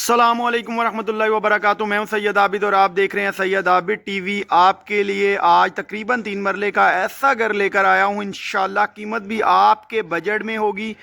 अस्सलामुअलैकुम वरहमतुल्लाहि वबरकातुहू। मैं हूं सैयद आबिद और आप देख रहे हैं सैयद आबिद टीवी। आपके लिए आज तकरीबन 3 मरले का ऐसा घर लेकर आया हूं, इंशाल्लाह कीमत भी आपके बजट में होगी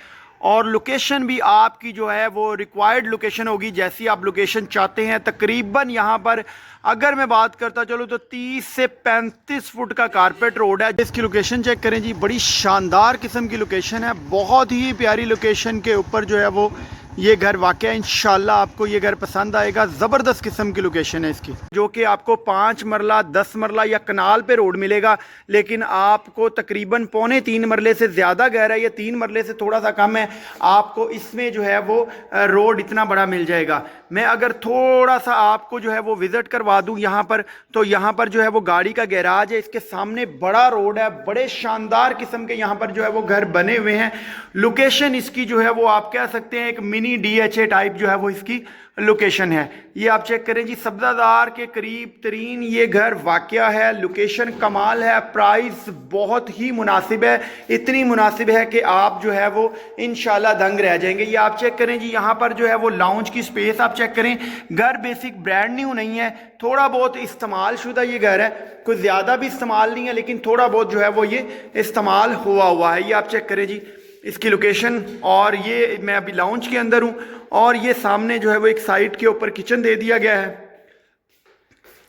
और लोकेशन भी आपकी जो है वो रिक्वायर्ड लोकेशन होगी, जैसी आप लोकेशन चाहते हैं। तकरीबन यहां पर अगर मैं बात करता चलूँ तो 30 से 35 फुट का कारपेट रोड है। इसकी लोकेशन चेक करें जी, बड़ी शानदार किस्म की लोकेशन है, बहुत ही प्यारी लोकेशन के ऊपर जो है वो ये घर वाकई इंशाल्लाह आपको ये घर पसंद आएगा। ज़बरदस्त किस्म की लोकेशन है इसकी, जो कि आपको 5 मरला 10 मरला या कनाल पे रोड मिलेगा, लेकिन आपको तकरीबन 2.25 मरले से ज़्यादा घर है, ये 3 मरले से थोड़ा सा कम है। आपको इसमें जो है वो रोड इतना बड़ा मिल जाएगा। मैं अगर थोड़ा सा आपको जो है वो विज़िट करवा दूँ यहाँ पर, तो यहाँ पर जो है वो गाड़ी का गैराज है, इसके सामने बड़ा रोड है, बड़े शानदार किस्म के यहाँ पर जो है वो घर बने हुए हैं। लोकेशन इसकी जो है वो आप कह सकते हैं एक मिनी DHA टाइप जो है वो इसकी लोकेशन है। ये आप चेक करें जी, सब्जादार के करीब तरीन ये घर वाकया है। लोकेशन कमाल है, प्राइस बहुत ही मुनासिब है, इतनी मुनासिब है कि आप जो है वो इंशाल्लाह दंग रह जाएंगे। ये आप चेक करें जी, यहाँ पर जो है वो लाउंज की स्पेस आप चेक करें। घर बेसिक ब्रांड न्यू नहीं है, थोड़ा बहुत इस्तेमाल शुदा ये घर है, कोई ज़्यादा भी इस्तेमाल नहीं है, लेकिन थोड़ा बहुत जो है वो ये इस्तेमाल हुआ है। ये आप चेक करें जी इसकी लोकेशन। और ये मैं अभी लाउंज के अंदर हूँ और ये सामने जो है वो एक साइड के ऊपर किचन दे दिया गया है,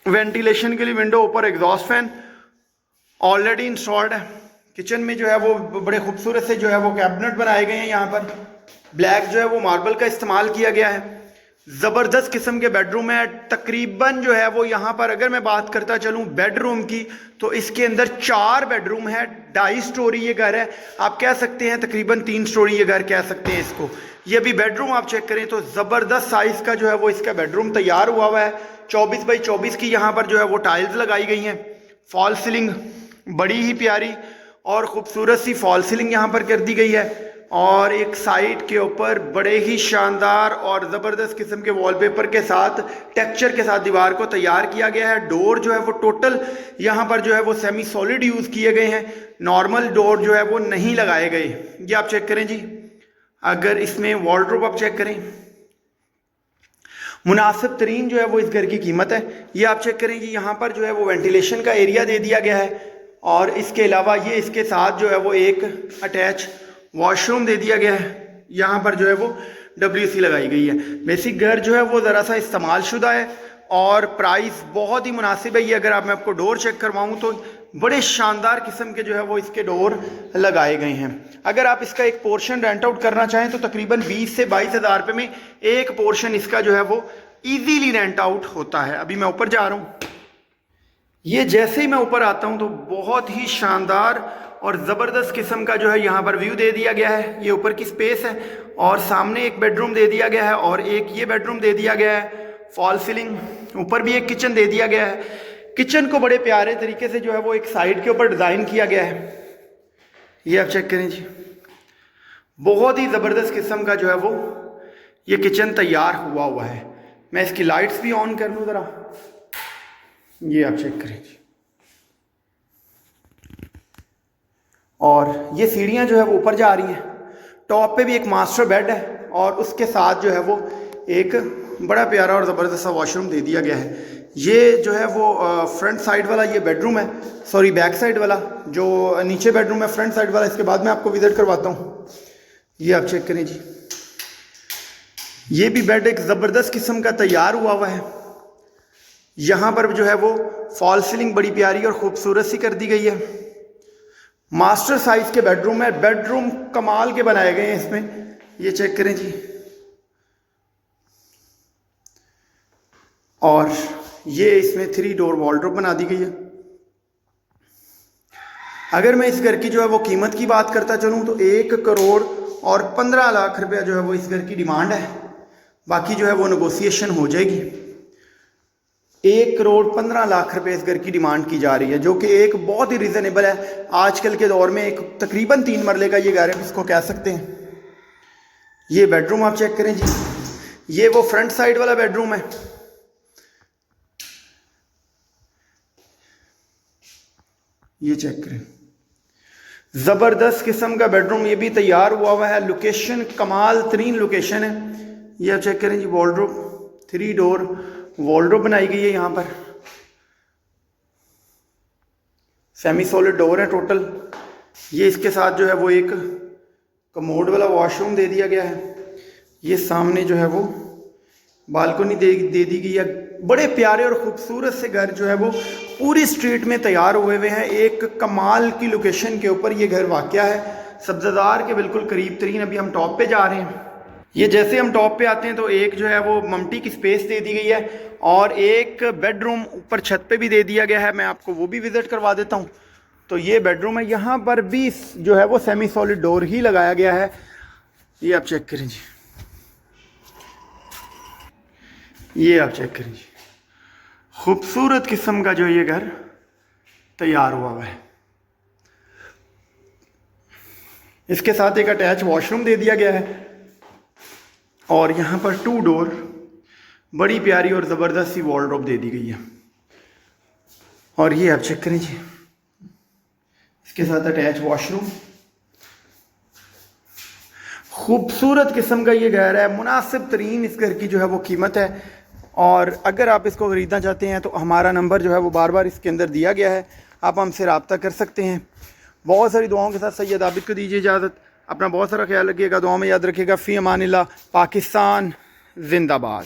वेंटिलेशन के लिए विंडो, ऊपर एग्जॉस्ट फैन ऑलरेडी इंस्टॉल्ड है। किचन में जो है वो बड़े खूबसूरत से जो है वो कैबिनेट बनाए गए हैं, यहाँ पर ब्लैक जो है वो मार्बल का इस्तेमाल किया गया है। ज़बरदस्त किस्म के बेडरूम है। तकरीबन जो है वो यहाँ पर अगर मैं बात करता चलूँ बेडरूम की, तो इसके अंदर 4 बेडरूम है, 2.5 स्टोरी ये घर है। आप कह सकते हैं तकरीबन 3 स्टोरी ये घर कह सकते हैं इसको। ये भी बेडरूम आप चेक करें तो ज़बरदस्त साइज़ का जो है वो इसका बेडरूम तैयार हुआ है। 24 बाई 24 की यहाँ पर जो है वो टाइल्स लगाई गई हैं। फॉल सीलिंग बड़ी ही प्यारी और ख़ूबसूरत सी फॉल सीलिंग यहाँ पर कर दी गई है। और एक साइड के ऊपर बड़े ही शानदार और ज़बरदस्त किस्म के वॉलपेपर के साथ, टेक्सचर के साथ दीवार को तैयार किया गया है। डोर जो है वो टोटल यहाँ पर जो है वो सेमी सॉलिड यूज़ किए गए हैं, नॉर्मल डोर जो है वो नहीं लगाए गए। ये आप चेक करें जी, अगर इसमें वॉर्डरोब आप चेक करें, मुनासिब तरीन जो है वो इस घर की कीमत है। ये आप चेक करें जी, यहाँ पर जो है वो वेंटिलेशन का एरिया दे दिया गया है और इसके अलावा ये इसके साथ जो है वो एक अटैच वॉशरूम दे दिया गया है। यहाँ पर जो है वो WC लगाई गई है। बेसिक घर जो है वो ज़रा सा इस्तेमाल शुदा है और प्राइस बहुत ही मुनासिब है। ये अगर आप मैं आपको डोर चेक करवाऊँ तो बड़े शानदार किस्म के जो है वो इसके डोर लगाए गए हैं। अगर आप इसका एक पोर्शन रेंट आउट करना चाहें तो तकरीबन 20 से 22 हज़ार रुपये में एक पोर्शन इसका जो है वो ईजीली रेंट आउट होता है। अभी मैं ऊपर जा रहा हूँ, ये जैसे ही मैं ऊपर आता हूँ तो बहुत ही शानदार और ज़बरदस्त किस्म का जो है यहाँ पर व्यू दे दिया गया है। ये ऊपर की स्पेस है और सामने एक बेडरूम दे दिया गया है और एक ये बेडरूम दे दिया गया है। फॉल सीलिंग, ऊपर भी एक किचन दे दिया गया है। किचन को बड़े प्यारे तरीके से जो है वो एक साइड के ऊपर डिज़ाइन किया गया है। ये आप चेक करें जी, बहुत ही ज़बरदस्त किस्म का जो है वो ये किचन तैयार हुआ है। मैं इसकी लाइट्स भी ऑन कर लूँ ज़रा, ये आप चेक करें जी। और ये सीढ़ियाँ जो है वो ऊपर जा रही हैं। टॉप पे भी एक मास्टर बेड है और उसके साथ जो है वो एक बड़ा प्यारा और ज़बरदस्त सा वॉशरूम दे दिया गया है। ये जो है वो फ्रंट साइड वाला ये बेडरूम है, सॉरी बैक साइड वाला जो नीचे बेडरूम है, फ्रंट साइड वाला इसके बाद मैं आपको विजिट करवाता हूँ। ये आप चेक करें जी, ये भी बेड एक ज़बरदस्त किस्म का तैयार हुआ है। यहाँ पर जो है वो फॉल सीलिंग बड़ी प्यारी और ख़ूबसूरत सी कर दी गई है। मास्टर साइज के बेडरूम है, बेडरूम कमाल के बनाए गए हैं इसमें। ये चेक करें जी, और ये इसमें 3 डोर वॉर्डरोब बना दी गई है। अगर मैं इस घर की जो है वो कीमत की बात करता चलूँ तो 1 करोड़ और 15 लाख रुपया जो है वो इस घर की डिमांड है। बाकी जो है वो नेगोशिएशन हो जाएगी। 1 करोड़ 15 लाख रुपए इस घर की डिमांड की जा रही है, जो कि एक बहुत ही रिजनेबल है आजकल के दौर में। एक तकरीबन 3 मरले का ये घर है, इसको कह सकते हैं। ये बेडरूम आप चेक करें जी, ये वो फ्रंट साइड वाला बेडरूम है। ये चेक करें, ज़बरदस्त किस्म का बेडरूम ये भी तैयार हुआ है। लोकेशन कमाल तरीन लोकेशन है। ये आप चेक करें जी, वॉर्डरोब 3 डोर वॉलड्रॉप बनाई गई है। यहाँ पर सेमी सॉलिड डोर है टोटल। ये इसके साथ जो है वो एक कमोड वाला वॉशरूम दे दिया गया है। ये सामने जो है वो बालकनी दे दी गई है। बड़े प्यारे और ख़ूबसूरत से घर जो है वो पूरी स्ट्रीट में तैयार हुए हुए हैं। एक कमाल की लोकेशन के ऊपर ये घर वाक़या है, सब्ज़ादार के बिल्कुल करीब तरीन। अभी हम टॉप पे जा रहे हैं। ये जैसे हम टॉप पे आते हैं तो एक जो है वो मम्टी की स्पेस दे दी गई है और एक बेडरूम ऊपर छत पे भी दे दिया गया है। मैं आपको वो भी विज़िट करवा देता हूँ। तो ये बेडरूम है, यहाँ पर भी जो है वो सेमी सॉलिड डोर ही लगाया गया है। ये आप चेक करें जी, ये आप चेक करें जी, खूबसूरत किस्म का जो ये घर तैयार हुआ है। इसके साथ एक अटैच वॉशरूम दे दिया गया है और यहाँ पर 2 डोर बड़ी प्यारी और ज़बरदस्त सी वॉलड्रॉप दे दी गई है। और ये आप चेक करें जी, इसके साथ अटैच वॉशरूम। खूबसूरत किस्म का ये घर है, मुनासिब तरीन इस घर की जो है वो कीमत है। और अगर आप इसको ख़रीदना चाहते हैं तो हमारा नंबर जो है वो बार बार इसके अंदर दिया गया है, आप हमसे रब्ता कर सकते हैं। बहुत सारी दुआओं के साथ सैयद आबिद को दीजिए इजाज़त। अपना बहुत सारा ख्याल रखिएगा, दुआ में याद रखिएगा। फ़ी अमानिल्लाह। पाकिस्तान जिंदाबाद।